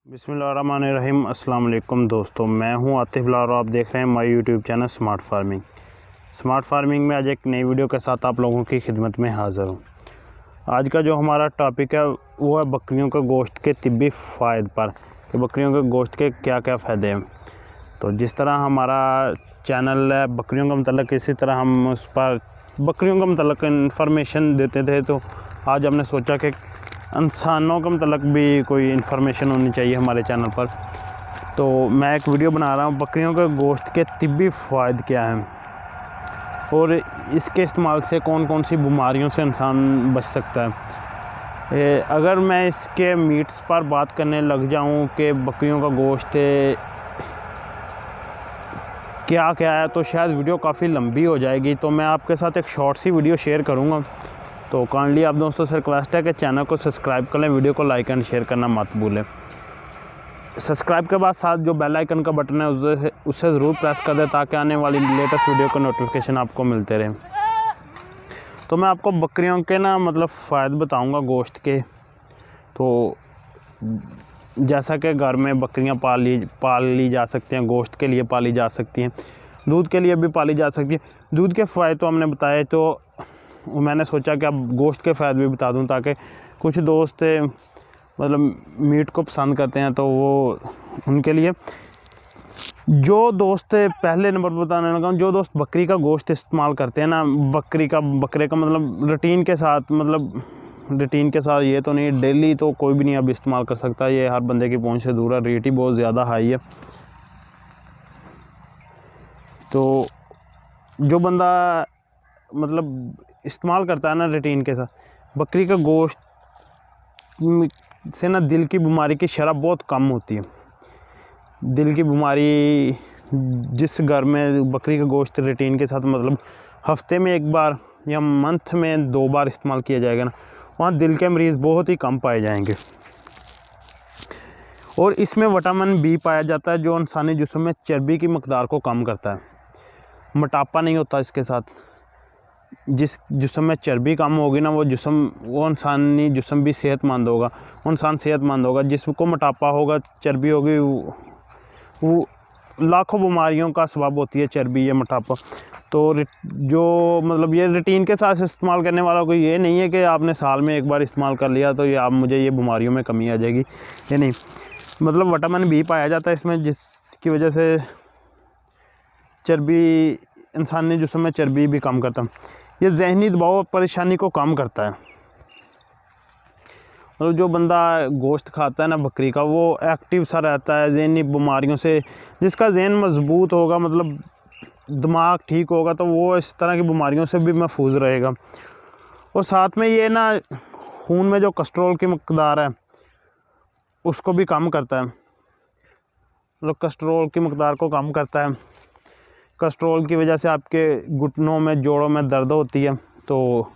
बिस्मिल्लाहिर्रहमानिर्रहीम। अस्सलाम वालेकुम दोस्तों, मैं हूं आतिफ लाल और आप देख रहे हैं my YouTube channel smart farming. Smart farming में आज एक नई वीडियो के साथ आप लोगों की खिदमत में हाज़िर हूं। आज का जो हमारा टॉपिक है वो है बकरियों के गोश्त के तिब्बी फ़ायदे पर, कि बकरियों के गोश्त के क्या क्या फ़ायदे हैं। तो जिस तरह हमारा चैनल है बकरियों का मतलब, इसी तरह हम उस पर बकरियों का मतलब इन्फॉर्मेशन देते थे। तो आज हमने सोचा कि इंसानों का मतलब भी कोई इन्फॉर्मेशन होनी चाहिए हमारे चैनल पर। तो मैं एक वीडियो बना रहा हूँ बकरियों के गोश्त के तिब्बी फ़ायदे क्या हैं और इसके इस्तेमाल से कौन कौन सी बीमारियों से इंसान बच सकता है। अगर मैं इसके मीट्स पर बात करने लग जाऊँ कि बकरियों का गोश्त क्या क्या है तो शायद वीडियो काफ़ी लंबी हो जाएगी। तो मैं आपके साथ एक शॉर्ट सी वीडियो शेयर करूँगा। तो काइंडली आप दोस्तों से रिक्वेस्ट है कि चैनल को सब्सक्राइब कर लें, वीडियो को लाइक एंड शेयर करना मत भूलें। सब्सक्राइब के बाद साथ जो बेल आइकन का बटन है उसे ज़रूर प्रेस कर दें ताकि आने वाली लेटेस्ट वीडियो का नोटिफिकेशन आपको मिलते रहे। तो मैं आपको बकरियों के मतलब फ़ायदे बताऊंगा गोश्त के। तो जैसा कि घर में बकरियां पाल ली जा सकती हैं, गोश्त के लिए पाली जा सकती हैं, दूध के लिए भी पाली जा सकती हैं। दूध के फ़ायदे तो हमने बताए, तो मैंने सोचा कि अब गोश्त के फ़ायदे भी बता दूं ताकि कुछ दोस्त मतलब मीट को पसंद करते हैं तो वो उनके लिए। जो दोस्त पहले नंबर पर बताने लगा हूँ, जो दोस्त बकरी का गोश्त इस्तेमाल करते हैं ना, बकरे का मतलब रूटीन के साथ, ये तो नहीं डेली तो कोई भी नहीं अब इस्तेमाल कर सकता, ये हर बंदे की पहुंच से दूर है, रेट ही बहुत ज़्यादा हाई है। तो जो बंदा मतलब इस्तेमाल करता है ना रूटीन के साथ, बकरी का गोश्त से ना दिल की बीमारी की शरह बहुत कम होती है। दिल की बीमारी जिस घर में बकरी का गोश्त रूटीन के साथ मतलब हफ्ते में एक बार या मंथ में 2 बार इस्तेमाल किया जाएगा ना, वहाँ दिल के मरीज़ बहुत ही कम पाए जाएंगे। और इसमें विटामिन बी पाया जाता है जो इंसानी जिस्म में चर्बी की मकदार को कम करता है। मोटापा नहीं होता इसके साथ। जिस जिस्म में चर्बी कम होगी ना, वो इंसानी जिस्म भी सेहतमंद होगा, वो इंसान सेहतमंद होगा। जिसको मोटापा होगा, चर्बी होगी, वो लाखों बीमारियों का सबब होती है चर्बी या मोटापा। तो जो मतलब ये रूटीन के साथ इस्तेमाल करने वाला कोई ये नहीं है कि आपने साल में एक बार इस्तेमाल कर लिया तो ये आप मुझे ये बीमारियों में कमी आ जाएगी, ये नहीं। मतलब विटामिन बी पाया जाता है इसमें, जिसकी वजह से चर्बी इंसानी जिस्म में चर्बी भी कम करता है। ये जहनी दबाव और परेशानी को कम करता है। मतलब जो बंदा गोश्त खाता है ना बकरी का, वो एक्टिव सा रहता है, जहनी बीमारियों से, जिसका जहन मजबूत होगा, मतलब दिमाग ठीक होगा, तो वो इस तरह की बीमारियों से भी महफूज रहेगा। और साथ में ये ना खून में जो कोलेस्ट्रॉल की मकदार है उसको भी कम करता है, मतलब कोलेस्ट्रॉल की मकदार को कम करता है। कोलेस्ट्रॉल की वजह से आपके घुटनों में, जोड़ों में दर्द होती है, तो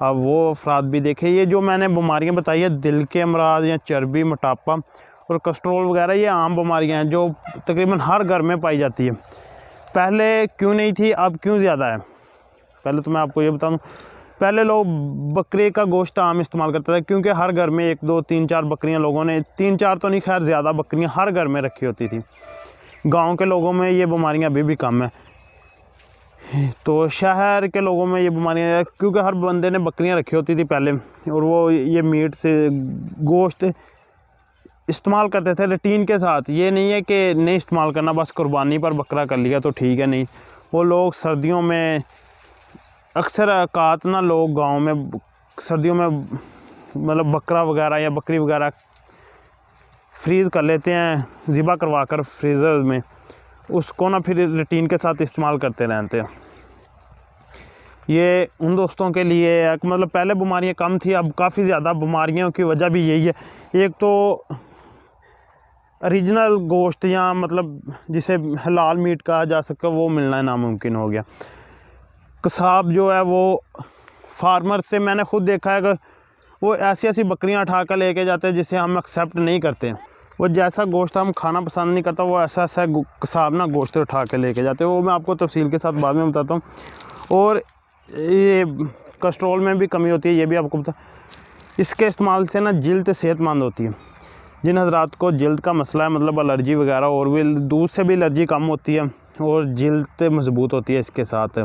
अब वो अफराद भी देखें। ये जो मैंने बीमारियां बताई है, दिल के अमराज या चर्बी, मोटापा और कोलेस्ट्रॉल वगैरह, ये आम बीमारियां हैं जो तकरीबन हर घर में पाई जाती है। पहले क्यों नहीं थी, अब क्यों ज़्यादा है। पहले तो मैं आपको ये बता दूँ, पहले लोग बकरे का गोश्त आम इस्तेमाल करते थे क्योंकि हर घर में 1, 2, 3, 4 बकरियाँ लोगों ने, 3, 4 तो नहीं, खैर ज़्यादा बकरियाँ हर घर में रखी होती थी। गांव के लोगों में ये बीमारियां अभी भी कम है, तो शहर के लोगों में ये बीमारियां, क्योंकि हर बंदे ने बकरियां रखी होती थी पहले, और वो ये मीट से गोश्त इस्तेमाल करते थे रूटीन के साथ। ये नहीं है कि नहीं इस्तेमाल करना, बस कुर्बानी पर बकरा कर लिया तो ठीक है, नहीं। वो लोग सर्दियों में अक्सर औकात ना, लोग गाँव में सर्दियों में मतलब बकरा वगैरह या बकरी वगैरह फ्रीज़ कर लेते हैं, ज़िबा करवा कर फ्रीज़र में, उसको ना फिर रूटीन के साथ इस्तेमाल करते रहते हैं। ये उन दोस्तों के लिए है कि मतलब पहले बीमारियां कम थी, अब काफ़ी ज़्यादा बीमारियों की वजह भी यही है। एक तो ओरिजिनल गोश्त या मतलब जिसे हलाल मीट कहा जा सके वो मिलना नामुमकिन हो गया। कसाब जो है वो फार्मर से मैंने खुद देखा है कि वो ऐसी बकरियां उठा कर लेके जाते हैं जिसे हम एक्सेप्ट नहीं करते। वो जैसा गोश्त हम खाना पसंद नहीं करता, वो ऐसा कसाब ना गोश्त उठा के लेके जाते हैं। वो मैं आपको तफसील के साथ बाद में बताता हूँ। और ये कोलेस्ट्रॉल में भी कमी होती है, ये भी आपको इसके इस्तेमाल से ना जिल्द सेहतमंद होती है। जिन हजरात को जल्द का मसला है, मतलब एलर्जी वगैरह, और भी दूध से भी एलर्जी कम होती है और जल्द मज़बूत होती है इसके साथ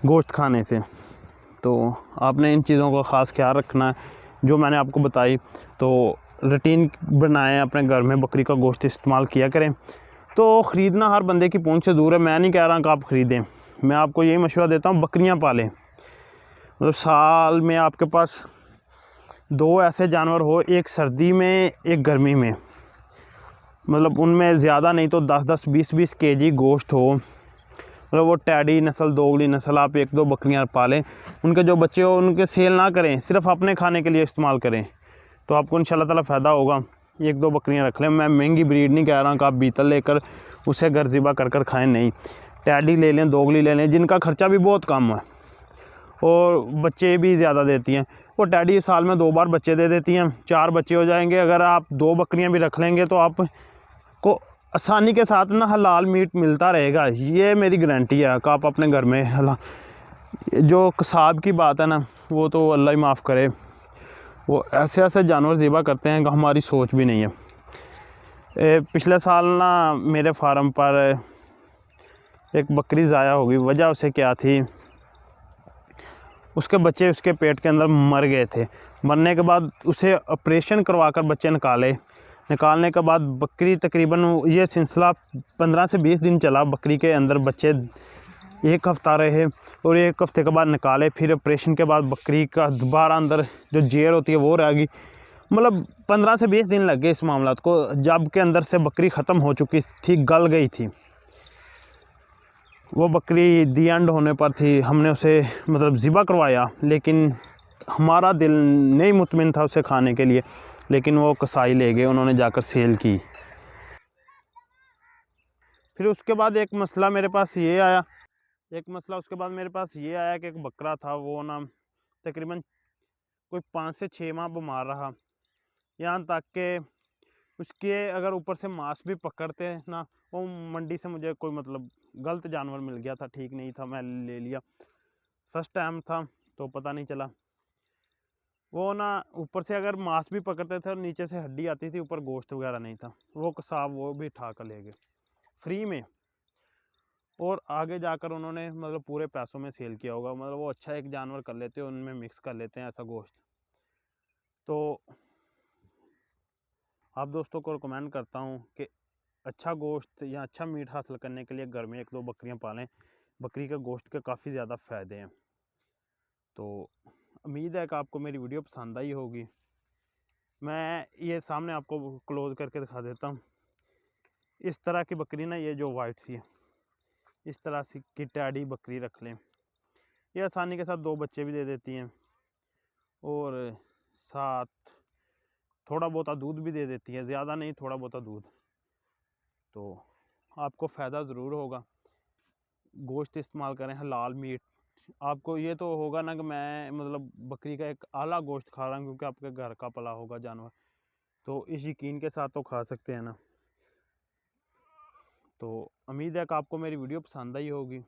गोश्त खाने से, तो आपने इन चीज़ों का ख़ास ख्याल रखना है जो मैंने आपको बताई। तो रूटीन बनाएं, अपने घर में बकरी का गोश्त इस्तेमाल किया करें। तो ख़रीदना हर बंदे की पहुंच से दूर है, मैं नहीं कह रहा कि आप ख़रीदें, मैं आपको यही मशवरा देता हूँ बकरियां पालें। मतलब साल में आपके पास 2 ऐसे जानवर हो, एक सर्दी में एक गर्मी में, मतलब उनमें ज़्यादा नहीं तो 10-10 20-20 केजी गोश्त हो। मतलब वो टैडी नस्ल, दोगली नस्ल आप 1-2 बकरियां पालें, उनके जो बच्चे हो उनके सेल ना करें, सिर्फ अपने खाने के लिए इस्तेमाल करें, तो आपको इंशाल्लाह ताला फ़ायदा होगा। 1-2 बकरियां रख लें। मैं महंगी ब्रीड नहीं कह रहा कि आप बीतल लेकर उसे घर ज़िबा कर खाएँ, नहीं, टैडी ले लें, दोगली ले लें, जिनका ख़र्चा भी बहुत कम है और बच्चे भी ज़्यादा देती हैं। वो टैडी साल में 2 बार बच्चे दे देती हैं, 4 बच्चे हो जाएंगे। अगर आप 2 बकरियां भी रख लेंगे तो आपको आसानी के साथ ना हलाल मीट मिलता रहेगा, ये मेरी गारंटी है कि आप अपने घर में जो कसाब की बात है ना, वो तो अल्लाह ही माफ़ करे, वो ऐसे ऐसे जानवर ज़िबा करते हैं कि हमारी सोच भी नहीं है। पिछले साल ना मेरे फार्म पर एक बकरी ज़ाया हो गई। वजह उसे क्या थी, उसके बच्चे उसके पेट के अंदर मर गए थे। मरने के बाद उसे ऑपरेशन करवाकर बच्चे निकालने के बाद बकरी तकरीबन, ये सिलसिला 15 से 20 दिन चला। बकरी के अंदर बच्चे 1 हफ़्ता रहे और 1 हफ़्ते के बाद निकाले। फिर ऑपरेशन के बाद बकरी का दोबारा अंदर जो जेड़ होती है वो रह गई। मतलब 15 से 20 दिन लग गए इस मामला को, जब के अंदर से बकरी ख़त्म हो चुकी थी, गल गई थी। वो बकरी दी एंड होने पर थी, हमने उसे मतलब ज़िबा करवाया, लेकिन हमारा दिल नहीं मुतमिन था उसे खाने के लिए, लेकिन वो कसाई ले गए, उन्होंने जाकर सेल की। फिर उसके बाद एक मसला मेरे पास ये आया कि एक बकरा था, वो ना तकरीबन कोई 5 से 6 माह बीमार रहा, यहाँ तक कि उसके अगर ऊपर से मांस भी पकड़ते ना, वो मंडी से मुझे कोई मतलब गलत जानवर मिल गया था, ठीक नहीं था, मैं ले लिया। फर्स्ट टाइम था तो पता नहीं चला। वो ना ऊपर से अगर मांस भी पकड़ते थे और नीचे से हड्डी आती थी, ऊपर गोश्त वगैरह नहीं था। वो कसाब वो भी उठा कर ले गए फ्री में, और आगे जाकर उन्होंने मतलब पूरे पैसों में सेल किया होगा। मतलब वो अच्छा एक जानवर कर लेते हैं, उनमें मिक्स कर लेते हैं ऐसा गोश्त। तो आप दोस्तों को रिकमेंड करता हूँ कि अच्छा गोश्त या अच्छा मीट हासिल करने के लिए घर में 1-2 बकरियां पालें। बकरी के गोश्त के काफ़ी ज़्यादा फ़ायदे हैं। तो उम्मीद है कि आपको मेरी वीडियो पसंद आई होगी। मैं ये सामने आपको क्लोज करके दिखा देता हूँ। इस तरह की बकरी ना, ये जो वाइट सी है, इस तरह से की टैडी बकरी रख लें, ये आसानी के साथ 2 बच्चे भी दे देती हैं और साथ थोड़ा बहुत दूध भी दे देती है, ज़्यादा नहीं, थोड़ा बहुत दूध। तो आपको फ़ायदा ज़रूर होगा। गोश्त इस्तेमाल करें, हलाल मीट। आपको ये तो होगा ना कि मैं मतलब बकरी का एक आला गोश्त खा रहा हूँ, क्योंकि आपके घर का पला होगा जानवर, तो इस यकीन के साथ तो खा सकते हैं ना। तो उम्मीद है कि आपको मेरी वीडियो पसंद आई होगी,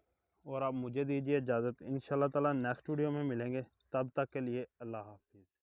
और आप मुझे दीजिए इजाज़त। इंशाल्लाह ताला नेक्स्ट वीडियो में मिलेंगे, तब तक के लिए अल्लाह हाफ़िज़।